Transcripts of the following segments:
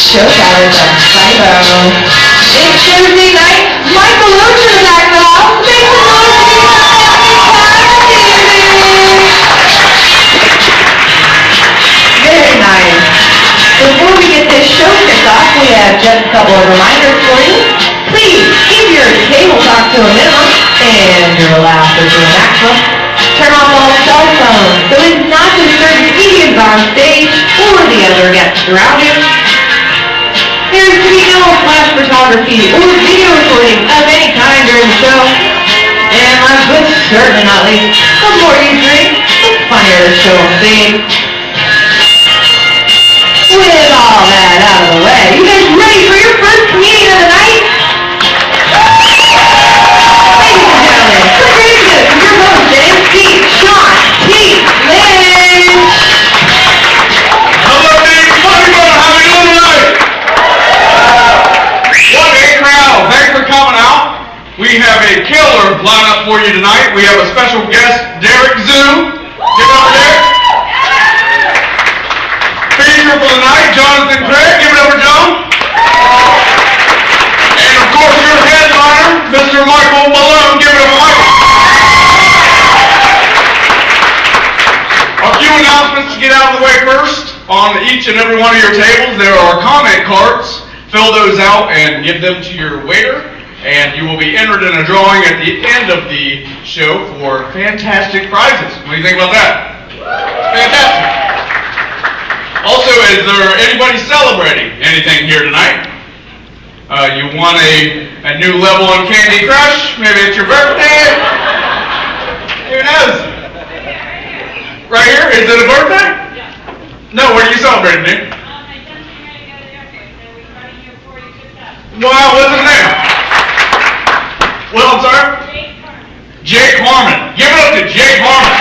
show hours on Funny Bone. It's Tuesday night. Mike Malone's in the back of the house. Make some noise for you. Very nice. Before we get this show kicked off, we have just a couple of reminders for you. Please keep your table talk to a minimum and your laughter to a maximum. Turn off all cell phones so as not to disturb the comedians on stage or the other guests around you. There is to be no flash photography or video recording of any kind during the show. And last but certainly not least, the more you drink, the funnier the show will be. With all that out of the way, you guys ready for your first comedian of the night? Ladies and gentlemen, put your hands together for your host and MC, Jonathin Craig. Hello, Dave. Funny Bone. How are you doing tonight? What a crowd. Thanks for coming out. We have a killer lineup for you tonight. We have a special guest, Derek Zoo. Get over there. Feature for the night, Jonathin Craig. Give it up for John. And of course, your headliner, Mr. Michael Malone. Give it up for Michael. A few announcements to get out of the way first. On each and every one of your tables, there are comment cards. Fill those out and give them to your waiter. And you will be entered in a drawing at the end of the show for fantastic prizes. What do you think about that? Fantastic. Also, is there anybody celebrating anything here tonight? You won a new level on Candy Crush? Maybe it's your birthday? Who knows? Right here? Is it a birthday? No, what are you celebrating, Nick? Wow, what's his name? Well, I'm sorry? Jake Harmon. Give it up to Jake Harmon.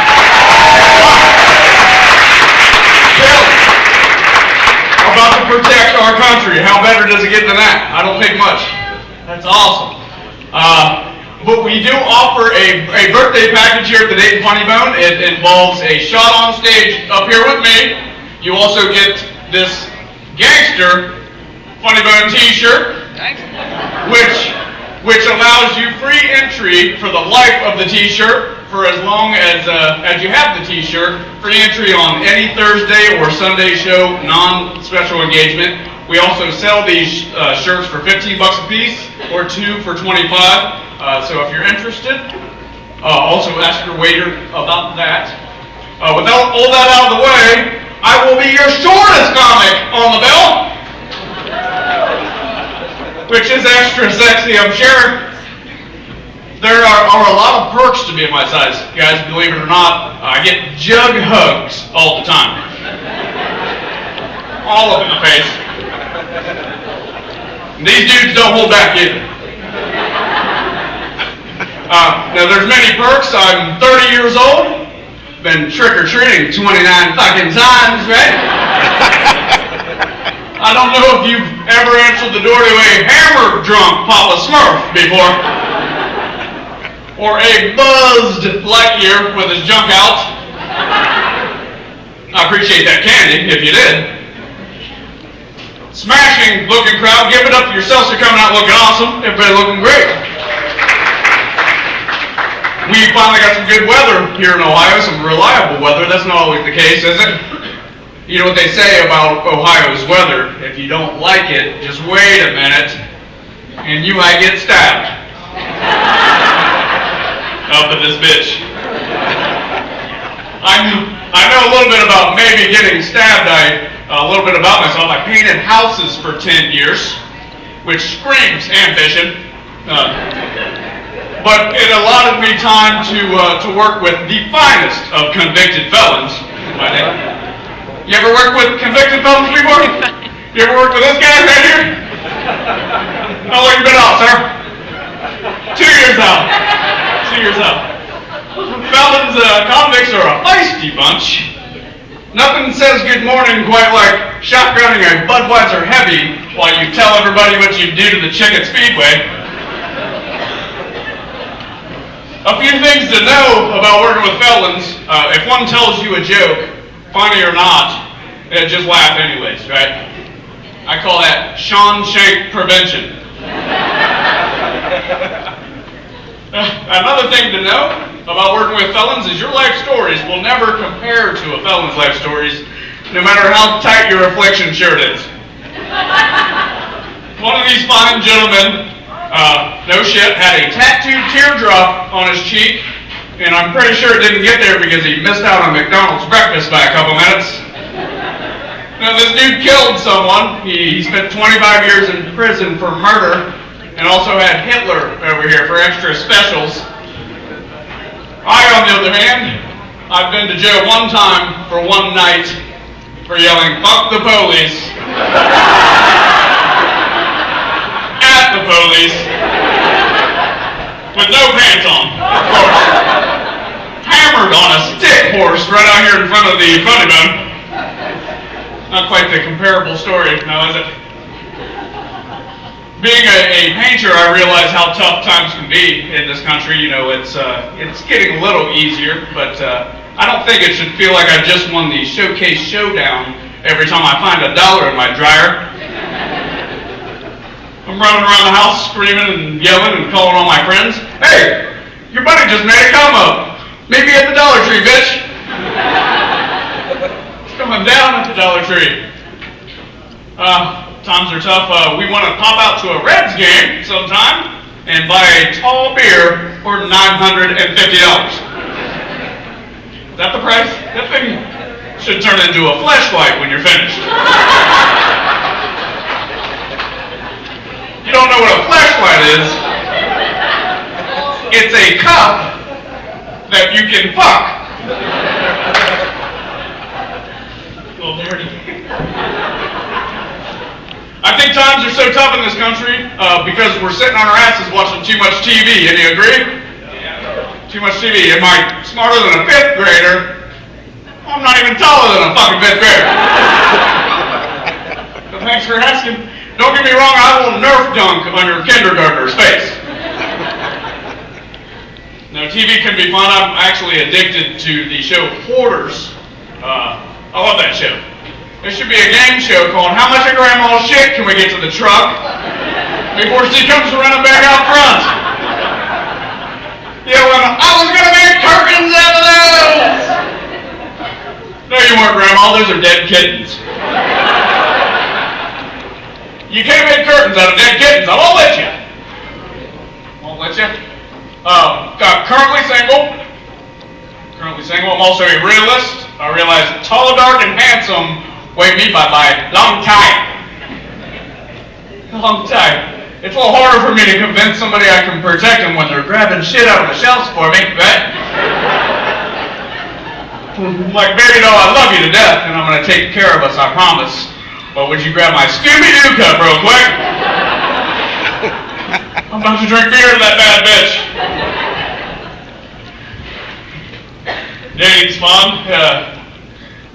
About to protect our country. How better does it get than that? I don't think much. That's awesome. But we do offer a birthday package here at the Dayton Funny Bone. It involves a shot on stage up here with me. You also get this gangster Funny Bone t-shirt, which allows you free entry for the life of the t-shirt for as long as you have the t-shirt. Free entry on any Thursday or Sunday show, non-special engagement. We also sell these shirts for $15 a piece or two for $25. So if you're interested, also ask your waiter about that. Without all that out of the way, I will be your shortest comic on the bill, which is extra sexy, I'm sure. There are a lot of perks to being my size, guys, believe it or not. I get jug hugs all the time. All up in the face. And these dudes don't hold back either. Now there's many perks. I'm 30 years old. Been trick-or-treating 29 fucking times, right? I don't know if you've ever answered the door to a hammer drunk Papa Smurf before. Or a buzzed Lightyear with his junk out. I appreciate that candy, if you did. Smashing looking crowd. Give it up for yourselves for coming out looking awesome. Everybody looking great. We finally got some good weather here in Ohio, some reliable weather. That's not always the case, is it? You know what they say about Ohio's weather. If you don't like it, just wait a minute, and you might get stabbed. Up in this bitch. I know a little bit about maybe getting stabbed. A little bit about myself. I painted houses for 10 years, which screams ambition. But it allotted me time to work with the finest of convicted felons. I think. You ever worked with convicted felons before? You ever worked with this guy right here? How long you been out, sir? 2 years out. 2 years out. Felons, convicts are a feisty bunch. Nothing says good morning quite like shotgunning a Budweiser Heavy while you tell everybody what you do to the Chicken Speedway. A few things to know about working with felons. If one tells you a joke, funny or not, just laugh anyways, right? I call that Sean Shake prevention. Another thing to know about working with felons is your life stories will never compare to a felon's life stories, no matter how tight your affliction shirt is. One of these fine gentlemen, no shit, had a tattooed teardrop on his cheek, and I'm pretty sure it didn't get there because he missed out on McDonald's breakfast by a couple minutes. Now, this dude killed someone. He spent 25 years in prison for murder, and also had Hitler over here for extra specials. I, on the other hand, I've been to jail one time for one night for yelling, "Fuck the police," at the police, with no pants on, of course. Hammered on a stick horse right out here in front of the funny bone. Not quite the comparable story, now is it? Being a painter, I realize how tough times can be in this country. You know, it's getting a little easier, but I don't think it should feel like I just won the Showcase Showdown every time I find $1 in my dryer. I'm running around the house screaming and yelling and calling all my friends. "Hey, your buddy just made a come up. Meet me at the Dollar Tree, bitch." It's coming down at the Dollar Tree. Times are tough. We want to pop out to a Reds game sometime and buy a tall beer for $950. Is that the price? That thing should turn into a fleshlight when you're finished. You don't know what a fleshlight is? It's a cup that you can fuck. A little dirty. I think times are so tough in this country because we're sitting on our asses watching too much TV. Any agree? Too much TV. Am I smarter than a 5th grader? I'm not even taller than a fucking 5th grader. But thanks for asking. Don't get me wrong, I will Nerf dunk on your kindergartner's face. Now, TV can be fun. I'm actually addicted to the show Hoarders. I love that show. There should be a game show called "How Much of Grandma's Shit Can We Get to the Truck Before She Comes Running Back Out Front?" Yeah, well, I was gonna make curtains out of those! No, you weren't, Grandma. Those are dead kittens. You can't make curtains out of dead kittens. I won't let you. Won't let you? Currently single. I'm also a realist. I realize tall, dark, and handsome weigh me by my long time. Long time. It's a little harder for me to convince somebody I can protect them when they're grabbing shit out of the shelves for me, right? Like, baby, no, I love you to death, and I'm going to take care of us, I promise. But would you grab my Scooby-Doo cup real quick? I'm about to drink beer to that bad bitch. Dating's fun.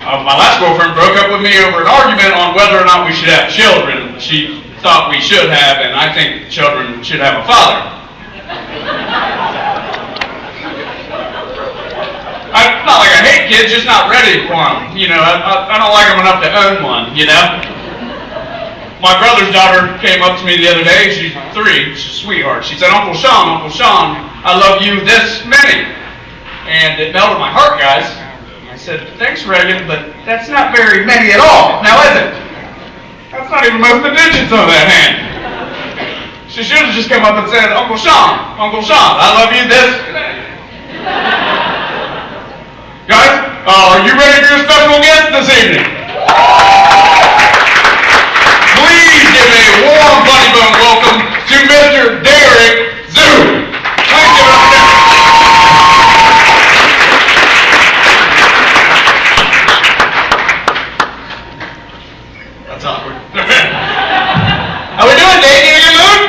My last girlfriend broke up with me over an argument on whether or not we should have children. She thought we should have, and I think children should have a father. Not like I hate kids, just not ready for them. You know, I don't like them enough to own one, you know? My brother's daughter came up to me the other day. She's 3. She's a sweetheart. She said, Uncle Sean, I love you this many. And it melted my heart, guys. I said, thanks, Reagan, but that's not very many at all. Now, is it? That's not even most of the digits on that hand. She should have just come up and said, Uncle Sean, I love you this many. Guys, are you ready for your special guest this evening? Please give a warm bunny bone welcome to Mr. Derek Zoo. Please give it up for Derek. That's awkward. How we doing, Dave? You in your mood?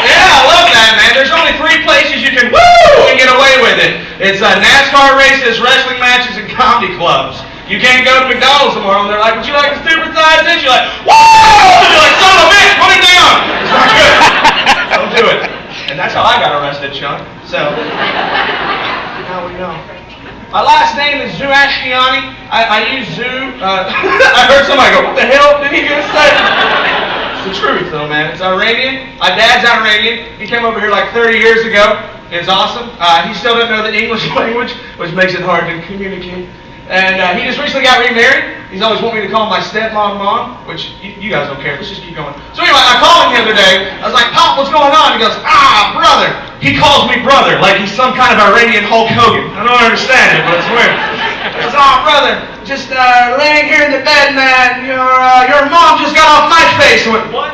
Yeah, I love that, man. There's only 3 places you can woo and get away with it. It's NASCAR races, wrestling matches, and comedy clubs. You can't go to McDonald's tomorrow and they're like, would you like a stupid size dish? You're like, woo! You're like, son of a bitch, put it down! It's not good. Don't do it. And that's how I got arrested, Sean. So, now we know. My last name is Ashtiani. I use Zoo. I heard somebody go, what the hell did he just say? It's the truth, though, man. It's Iranian. My dad's Iranian. He came over here like 30 years ago. It's awesome. He still doesn't know the English language, which makes it hard to communicate. And he just recently got remarried. He's always wanted me to call my stepmom mom, which you guys don't care. Let's just keep going. So anyway, I called him the other day. I was like, Pop, what's going on? He goes, brother. He calls me brother, like he's some kind of Iranian Hulk Hogan. I don't understand it, but it's weird. He goes, brother, just laying here in the bed, man. Your mom just got off my face. I went, what?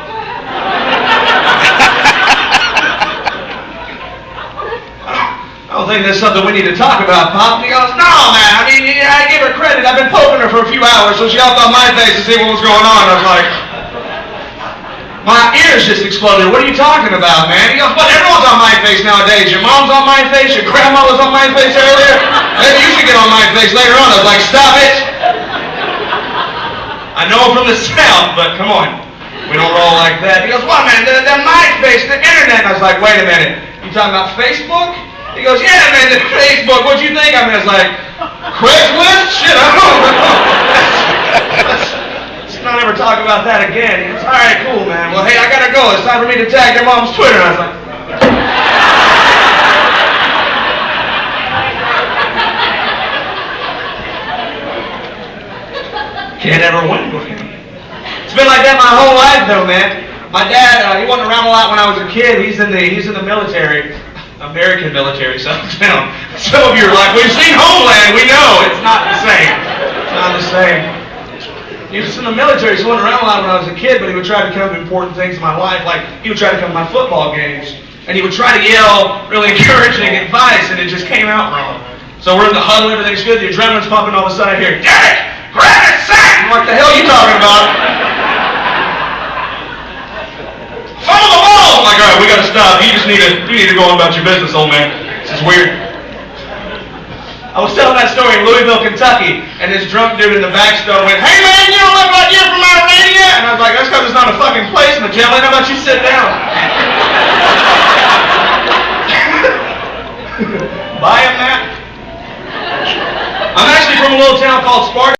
I don't think that's something we need to talk about, Pop. He goes, no, man. I mean, I give her credit. I've been poking her for a few hours, so she hopped on my face to see what was going on. I was like, my ears just exploded. What are you talking about, man? He goes, well, everyone's on my face nowadays. Your mom's on my face. Your grandma was on my face earlier. Maybe you should get on my face later on. I was like, stop it. I know I'm from the South, but come on. We don't roll like that. He goes, what, man? The my face, the internet. I was like, wait a minute. You talking about Facebook? He goes, yeah, man, the Facebook. What'd you think? I was like, Craigslist? Shit, I don't know. Let's not ever talk about that again. He goes, all right, cool, man. Well, hey, I gotta go. It's time for me to tag your mom's Twitter. And I was like, can't ever win with him. It's been like that my whole life, though, man. My dad, he wasn't around a lot when I was a kid. He's in the military. American military, South Town. Some of you are like, we've seen Homeland, we know. It's not the same. It's not the same. He was in the military, so he wasn't around a lot when I was a kid, but he would try to come to important things in my life, like he would try to come to my football games, and he would try to yell really encouraging advice, and it just came out wrong. So we're in the huddle, everything's good, the adrenaline's pumping, all of a sudden I hear, Derek, grab his sack! What the hell are you talking about? Follow the ball! Oh my God, we gotta stop. You need to go on about your business, old man. This is weird. I was telling that story in Louisville, Kentucky, and this drunk dude in the back store went, hey man, you don't look like you're from Irania? And I was like, that's because it's not a fucking place in the jail. How about you sit down? Buy him that. I'm actually from a little town called Sparta.